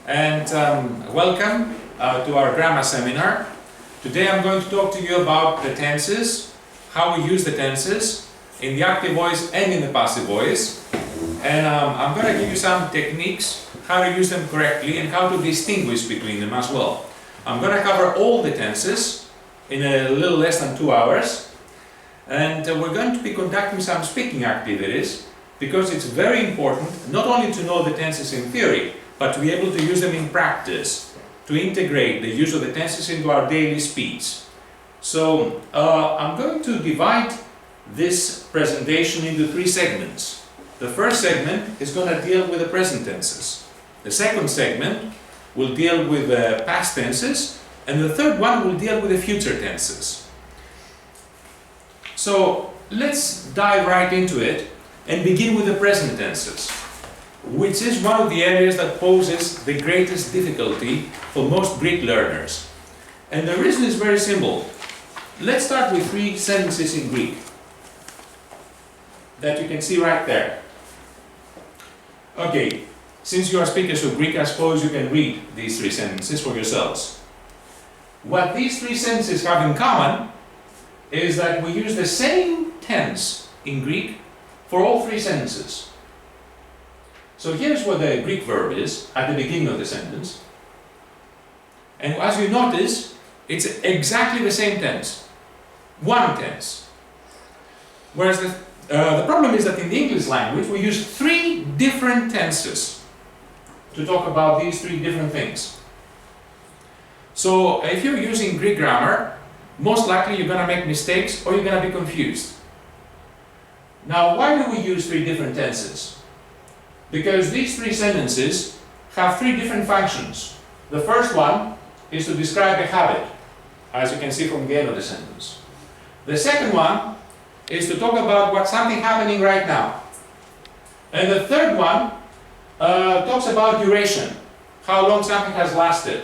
and welcome to our grammar seminar. Today I'm going to talk to you about the tenses, how we use the tenses in the active voice and in the passive voice, and I'm going to give you some techniques, how to use them correctly and how to distinguish between them as well. I'm going to cover all the tenses in a little less than 2 hours, and we're going to be conducting some speaking activities because it's very important not only to know the tenses in theory, but to be able to use them in practice, to integrate the use of the tenses into our daily speech. So I'm going to divide this presentation into 3 segments. The first segment is going to deal with the present tenses. The second segment will deal with the past tenses, and the third one will deal with the future tenses. So let's dive right into it and begin with the present tenses, which is one of the areas that poses the greatest difficulty for most Greek learners. And the reason is very simple. Let's start with 3 sentences in Greek that you can see right there. Okay, since you are speakers of Greek, I suppose you can read these 3 sentences for yourselves. What these 3 sentences have in common is that we use the same tense in Greek for all 3 sentences. So here's what the Greek verb is at the beginning of the sentence. And as you notice, it's exactly the same tense. One tense. Whereas the problem is that in the English language we use 3 different tenses to talk about these 3 different things. So if you're using Greek grammar, most likely you're going to make mistakes or you're going to be confused. Now, why do we use 3 different tenses? Because these 3 sentences have 3 different functions. The first one is to describe a habit, as you can see from the end of the sentence. The second one is to talk about what's something happening right now. And the third one talks about duration, how long something has lasted.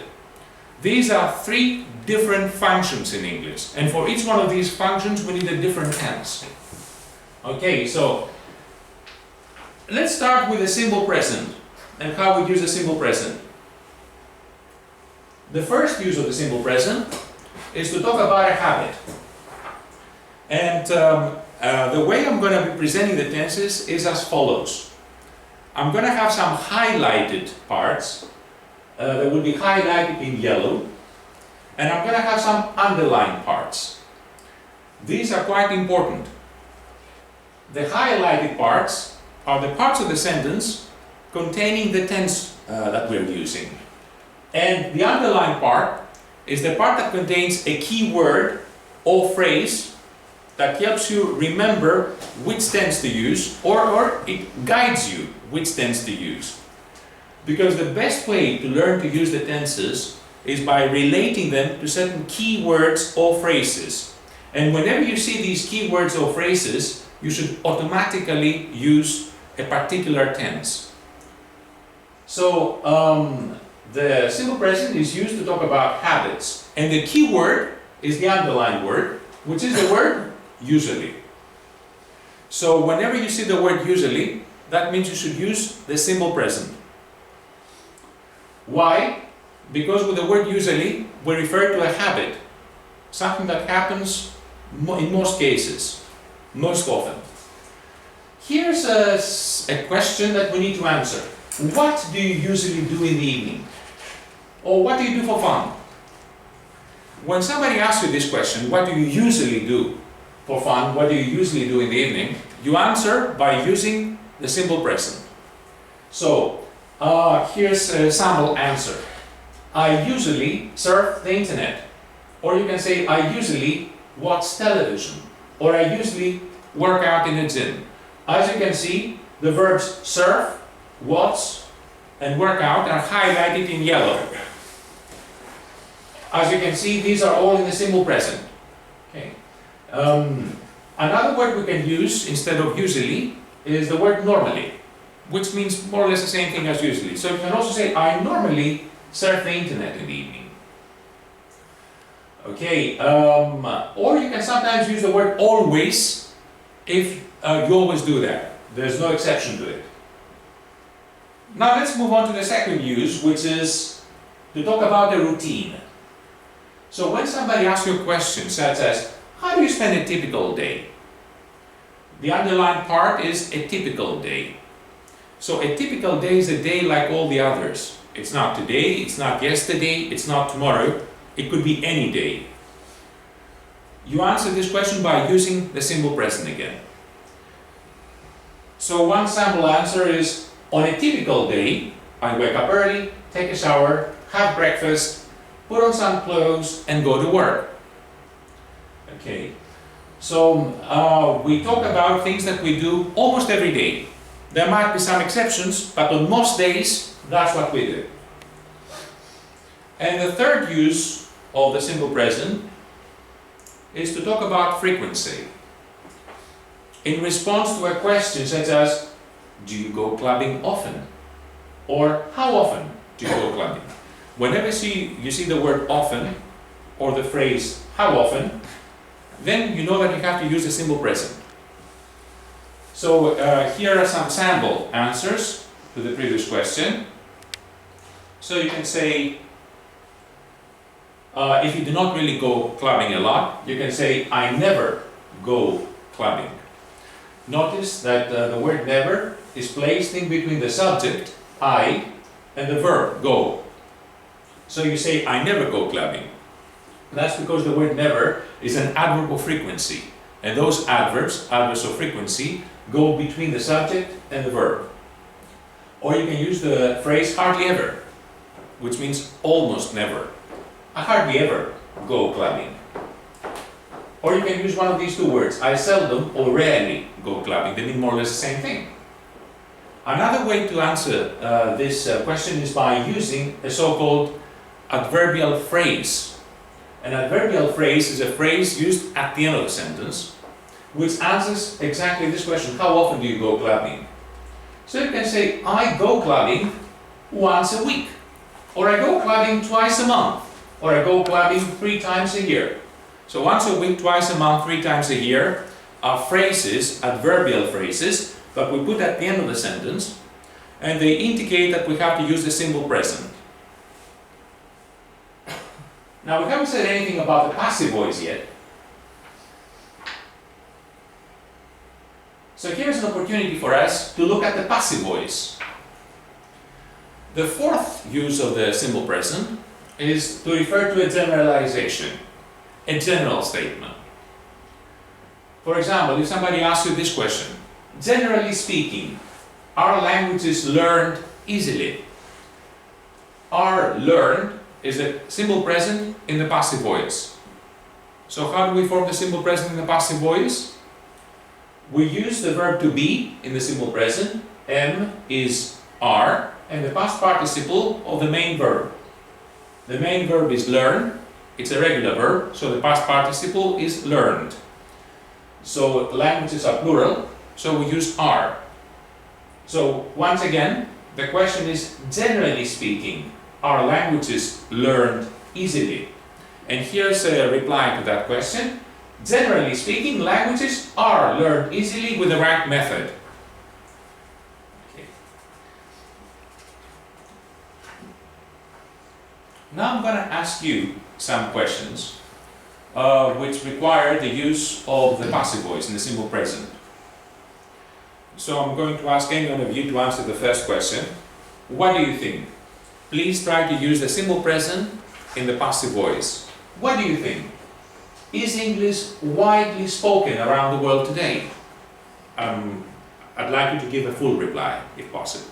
These are 3 different functions in English, and for each one of these functions we need a different tense. Okay, so let's start with the simple present and how we use the simple present. The first use of the simple present is to talk about a habit. And the way I'm going to be presenting the tenses is as follows. I'm going to have some highlighted parts that will be highlighted in yellow, and I'm going to have some underlined parts. These are quite important. The highlighted parts are the parts of the sentence containing the tense that we're using. And the underlined part is the part that contains a key word or phrase that helps you remember which tense to use, or it guides you which tense to use. Because the best way to learn to use the tenses is by relating them to certain key words or phrases. And whenever you see these key words or phrases, you should automatically use a particular tense. So the simple present is used to talk about habits, and the key word is the underlined word, which is the word usually. So whenever you see the word usually, that means you should use the simple present. Why? Because with the word usually we refer to a habit, something that happens in most cases, most often. Here's a question that we need to answer. What do you usually do in the evening? Or what do you do for fun? When somebody asks you this question, what do you usually do for fun, what do you usually do in the evening, you answer by using the simple present. So here's a sample answer. I usually surf the internet. Or you can say, I usually watch television. Or I usually work out in a gym. As you can see, the verbs surf, watch, and work out are highlighted in yellow. As you can see, these are all in the simple present. Okay. Another word we can use instead of usually is the word normally, which means more or less the same thing as usually. So you can also say, I normally surf the internet in the evening. Okay, or you can sometimes use the word always if you always do that. There's no exception to it. Now let's move on to the second use, which is to talk about the routine. So when somebody asks you a question such as, how do you spend a typical day? The underlined part is a typical day. So a typical day is a day like all the others. It's not today, it's not yesterday, it's not tomorrow. It could be any day. You answer this question by using the simple present again. So one sample answer is, on a typical day, I wake up early, take a shower, have breakfast, put on some clothes and go to work. Okay, so we talk about things that we do almost every day. There might be some exceptions, but on most days, that's what we do. And the third use of the simple present is to talk about frequency. In response to a question such as, do you go clubbing often? Or how often do you go clubbing? Whenever you see the word often or the phrase how often, then you know that you have to use the simple present. So here are some sample answers to the previous question. So you can say, if you do not really go clubbing a lot, you can say, I never go clubbing. Notice that the word never is placed in between the subject, I, and the verb, go. So you say, I never go clubbing. That's because the word never is an adverb of frequency. And those adverbs of frequency, go between the subject and the verb. Or you can use the phrase hardly ever, which means almost never. I hardly ever go clubbing. Or you can use one of these two words, I seldom or rarely go clubbing. They mean more or less the same thing. Another way to answer this question is by using a so-called adverbial phrase. An adverbial phrase is a phrase used at the end of a sentence, which answers exactly this question, how often do you go clubbing? So you can say, I go clubbing once a week, or I go clubbing twice a month, or I go clubbing 3 times a year. So once a week, twice a month, 3 times a year are phrases, adverbial phrases, that we put at the end of the sentence, and they indicate that we have to use the simple present. Now we haven't said anything about the passive voice yet. So here's an opportunity for us to look at the passive voice. The fourth use of the simple present is to refer to a generalization, a general statement. For example, if somebody asks you this question, generally speaking, are languages learned easily? Are learned is the simple present in the passive voice. So how do we form the simple present in the passive voice? We use the verb to be in the simple present. M is are, and the past participle of the main verb. The main verb is learn. It's a regular verb, so the past participle is learned. So languages are plural, so we use are. So once again, the question is, generally speaking, are languages learned easily? And here's a reply to that question. Generally speaking, languages are learned easily with the right method. Okay. Now I'm going to ask you some questions which require the use of the passive voice in the simple present. So I'm going to ask any one of you to answer the first question. What do you think? Please try to use the simple present in the passive voice. What do you think? Is English widely spoken around the world today? I'd like you to give a full reply, if possible.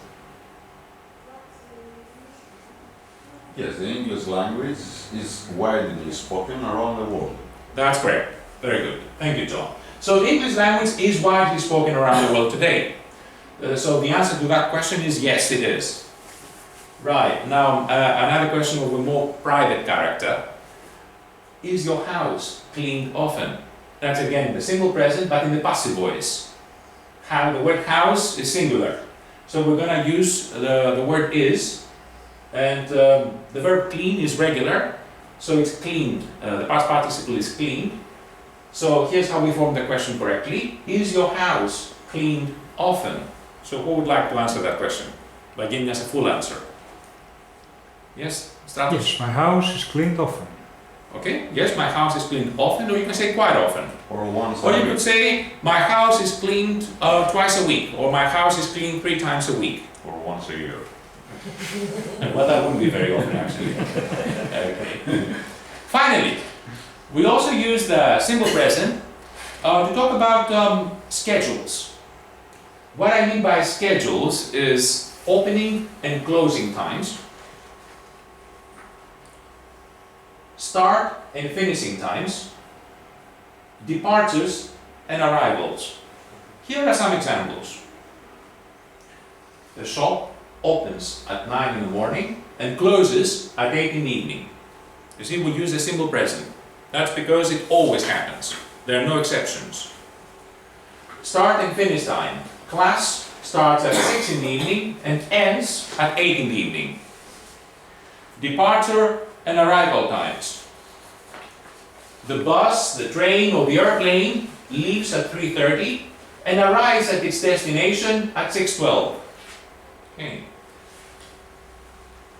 Yes, the English language is widely spoken around the world. That's correct. Very good. Thank you, John. So the English language is widely spoken around the world today. So the answer to that question is yes, it is. Right, now another question of a more private character. Is your house cleaned often? That's again the simple present, but in the passive voice. The word house is singular. So we're going to use the word is, and the verb clean is regular, so it's cleaned. The past participle is cleaned. So here's how we form the question correctly. Is your house cleaned often? So who would like to answer that question? by giving us a full answer. Yes, Stratos? Yes, my house is cleaned often. Okay, yes, my house is cleaned often, or you can say quite often. Or once Or a you week. could say, my house is cleaned twice a week, or my house is cleaned 3 times a week. Or once a year. Well, that wouldn't be very often, actually. Okay. Finally, we also use the simple present to talk about schedules. What I mean by schedules is opening and closing times, start and finishing times, departures and arrivals. Here are some examples. The shop opens at 9 in the morning and closes at 8 in the evening. You see, we use the simple present. That's because it always happens. There are no exceptions. Start and finish time. Class starts at 6 in the evening and ends at 8 in the evening. Departure and arrival times. The bus, the train or the airplane leaves at 3:30 and arrives at its destination at 6:12. Okay.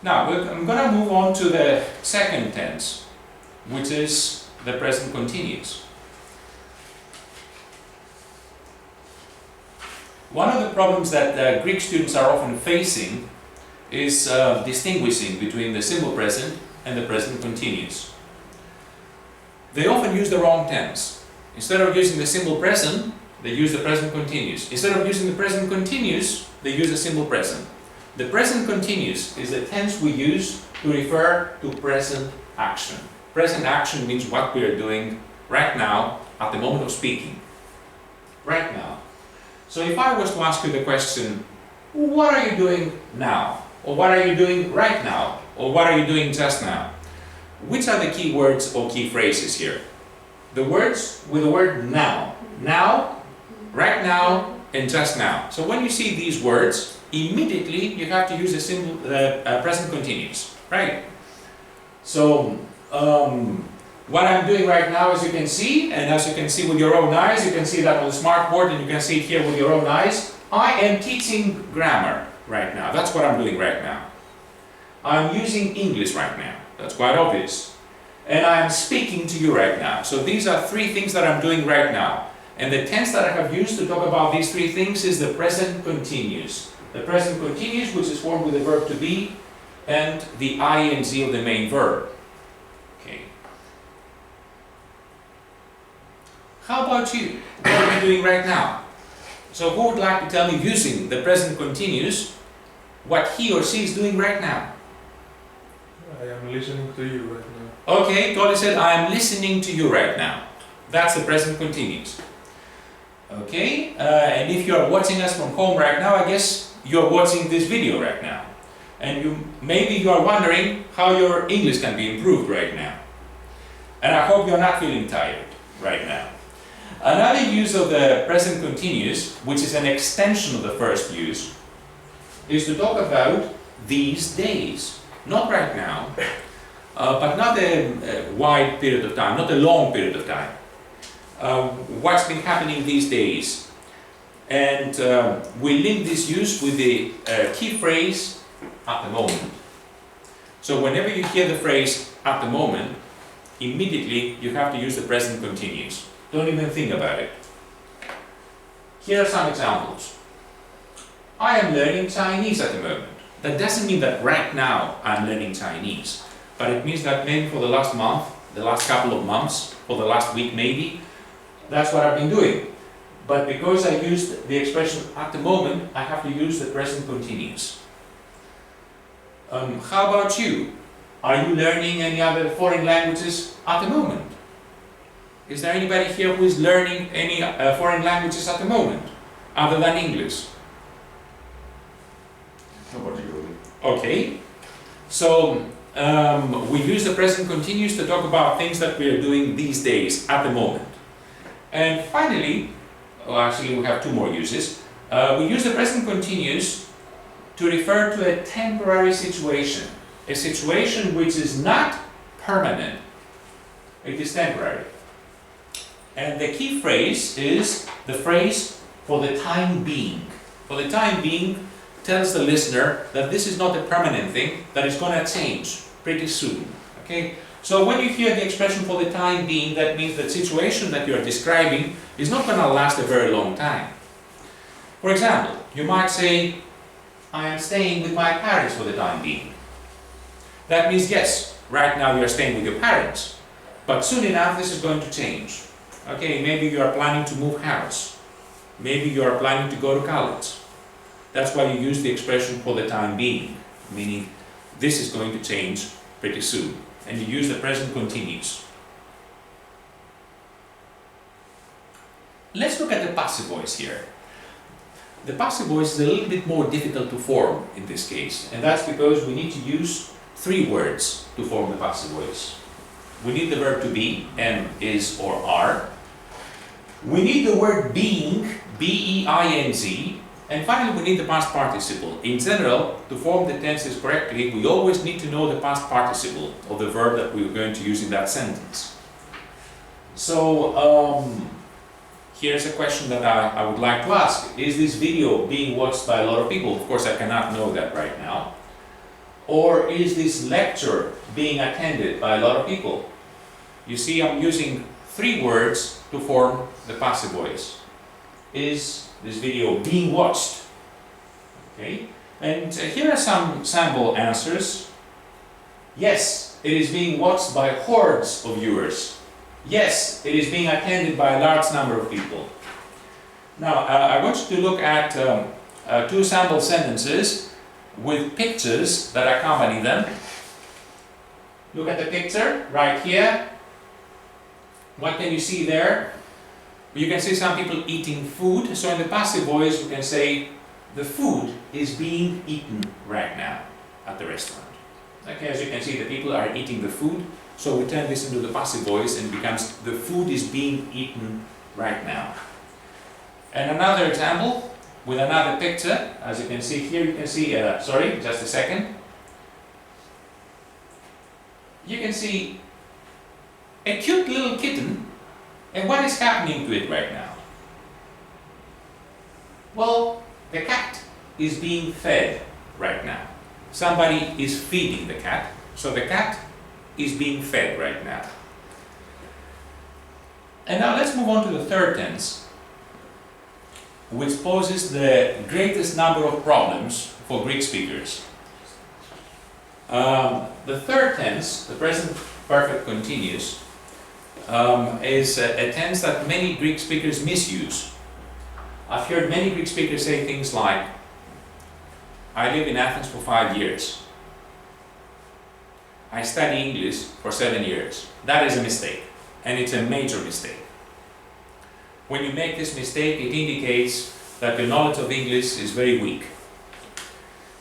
Now, I'm going to move on to the second tense, which is the present continuous. One of the problems that Greek students are often facing is distinguishing between the simple present and the present continuous. They often use the wrong tense. Instead of using the simple present, they use the present continuous. Instead of using the present continuous, they use the simple present. The present continuous is the tense we use to refer to present action. Present action means what we are doing right now at the moment of speaking. Right now. So if I was to ask you the question, what are you doing now? Or what are you doing right now? Or what are you doing just now? Which are the key words or key phrases here? The words with the word now. Now, right now, and just now. So when you see these words, immediately you have to use the simple present continuous, right? So what I'm doing right now, as you can see, and as you can see with your own eyes, you can see that on the smart board and you can see it here with your own eyes, I am teaching grammar right now. That's what I'm doing right now. I'm using English right now. That's quite obvious. And I'm speaking to you right now. So these are 3 things that I'm doing right now. And the tense that I have used to talk about these 3 things is the present continuous. The present continuous, which is formed with the verb to be and the ing of the main verb. Okay. How about you? What are you doing right now? So who would like to tell me, using the present continuous, what he or she is doing right now? I am listening to you right now. Okay, Tolly said, I am listening to you right now. That's the present continuous. Okay, and if you are watching us from home right now, I guess you're watching this video right now. And maybe you are wondering how your English can be improved right now. And I hope you're not feeling tired right now. Another use of the present continuous, which is an extension of the first use, is to talk about these days. Not right now, but not a wide period of time, not a long period of time. What's been happening these days. And we link this use with the key phrase, at the moment. So whenever you hear the phrase, at the moment, immediately you have to use the present continuous. Don't even think about it. Here are some examples. I am learning Chinese at the moment. That doesn't mean that right now I'm learning Chinese, but it means that maybe for the last month, the last couple of months, or the last week maybe, that's what I've been doing. But because I used the expression at the moment, I have to use the present continuous. How about you? Are you learning any other foreign languages at the moment? Is there anybody here who is learning any foreign languages at the moment, other than English? Nobody really. Okay, so we use the present continuous to talk about things that we are doing these days, at the moment. And finally, well, actually we have 2 more uses. We use the present continuous to refer to a temporary situation. A situation which is not permanent. It is temporary. And the key phrase is the phrase for the time being. For the time being tells the listener that this is not a permanent thing, that it's going to change pretty soon. Okay? So when you hear the expression for the time being, that means the situation that you're describing is not going to last a very long time. For example, you might say, I am staying with my parents for the time being. That means yes, right now you're staying with your parents, but soon enough this is going to change. Okay, maybe you are planning to move house. Maybe you are planning to go to college. That's why you use the expression for the time being, meaning this is going to change pretty soon. And you use the present continuous. Let's look at the passive voice here. The passive voice is a little bit more difficult to form in this case, and that's because we need to use 3 words to form the passive voice. We need the verb to be, am, is, or are. We need the word being, B-E-I-N-G, and finally we need the past participle. In general, to form the tenses correctly, we always need to know the past participle of the verb that we're going to use in that sentence. So, here's a question that I would like to ask. Is this video being watched by a lot of people? Of course, I cannot know that right now. Or is this lecture being attended by a lot of people? You see, I'm using 3 words to form the passive voice. Is this video being watched? Okay, and here are some sample answers. Yes, it is being watched by hordes of viewers. Yes, it is being attended by a large number of people. Now, I want you to look at 2 sample sentences with pictures that accompany them. Look at the picture right here. What can you see there? You can see some people eating food. So in the passive voice we can say the food is being eaten right now at the restaurant. Okay, as you can see, the people are eating the food. So we turn this into the passive voice and it becomes the food is being eaten right now. And another example with another picture. As you can see here, you can see, sorry, just a second. You can see a cute little kitten, and what is happening to it right now? Well, the cat is being fed right now. Somebody is feeding the cat, so the cat is being fed right now. And now let's move on to the third tense, which poses the greatest number of problems for Greek speakers. The third tense, the present perfect continuous, is a tense that many Greek speakers misuse. I've heard many Greek speakers say things like, I live in Athens for 5 years. I study English for 7 years. That is a mistake, and it's a major mistake. When you make this mistake, it indicates that your knowledge of English is very weak.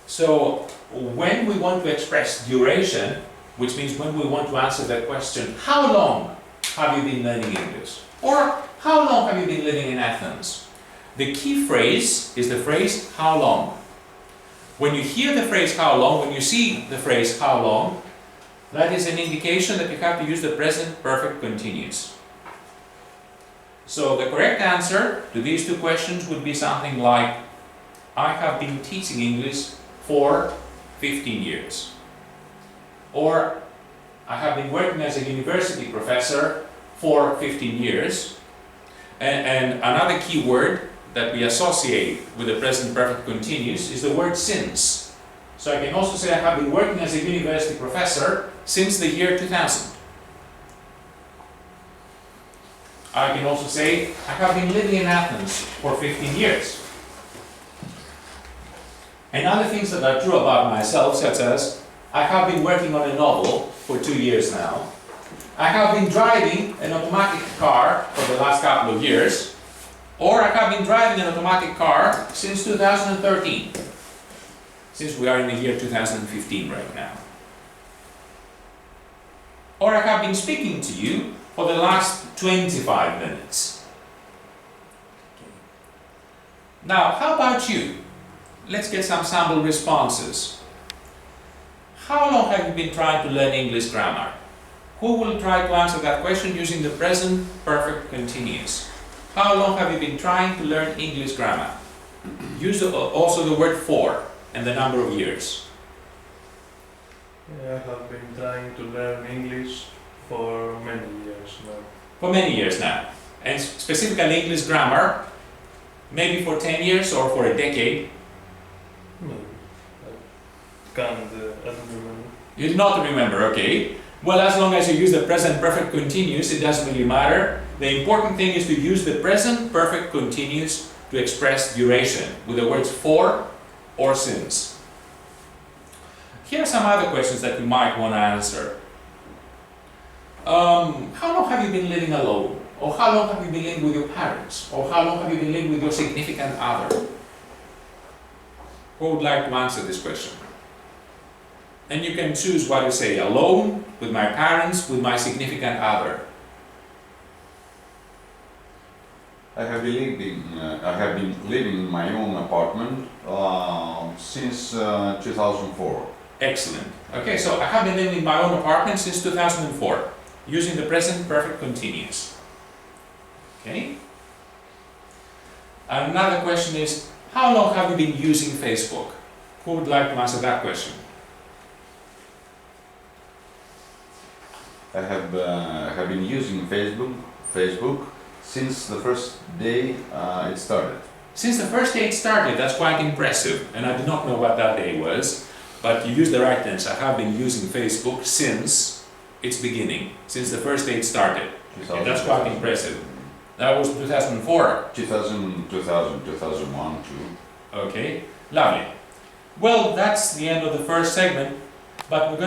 So, when we want to express duration, which means when we want to answer that question, how long have you been learning English? Or, how long have you been living in Athens? The key phrase is the phrase, how long. When you hear the phrase, how long, when you see the phrase, how long, that is an indication that you have to use the present perfect continuous. So the correct answer to these 2 questions would be something like, I have been teaching English for 15 years. Or, I have been working as a university professor for 15 years. And another key word that we associate with the present perfect continuous is the word since. So I can also say I have been working as a university professor since the year 2000. I can also say I have been living in Athens for 15 years. And other things that are true about myself, such as I have been working on a novel for 2 years now. I have been driving an automatic car for the last couple of years. Or I have been driving an automatic car since 2013. Since we are in the year 2015 right now. Or I have been speaking to you for the last 25 minutes. Now, how about you? Let's get some sample responses. How long have you been trying to learn English grammar? Who will try to answer that question using the present perfect continuous? How long have you been trying to learn English grammar? Use also the word for. and the number of years? I have been trying to learn English for many years now. For many years now. And specifically English grammar, maybe for 10 years or for a decade? Maybe. I don't remember. You do not remember, okay. Well, as long as you use the present perfect continuous, it doesn't really matter. The important thing is to use the present perfect continuous to express duration with the words for or since. Here are some other questions that you might want to answer. How long have you been living alone? Or how long have you been living with your parents? Or how long have you been living with your significant other? Who would like to answer this question? And you can choose what you say: alone, with my parents, with my significant other. I have been living in my own apartment since 2004. Excellent. Okay, so I have been living in my own apartment since 2004, using the present perfect continuous. Okay? Another question is, how long have you been using Facebook? Who would like to answer that question? I have been using Facebook since the first day it started. Since the first day it started, that's quite impressive, and I do not know what that day was, but you used the right tense. I have been using Facebook since its beginning, since the first day it started. Okay, that's quite impressive. That was 2004. 2000, 2001 too. Okay, lovely. Well, that's the end of the first segment, but we're going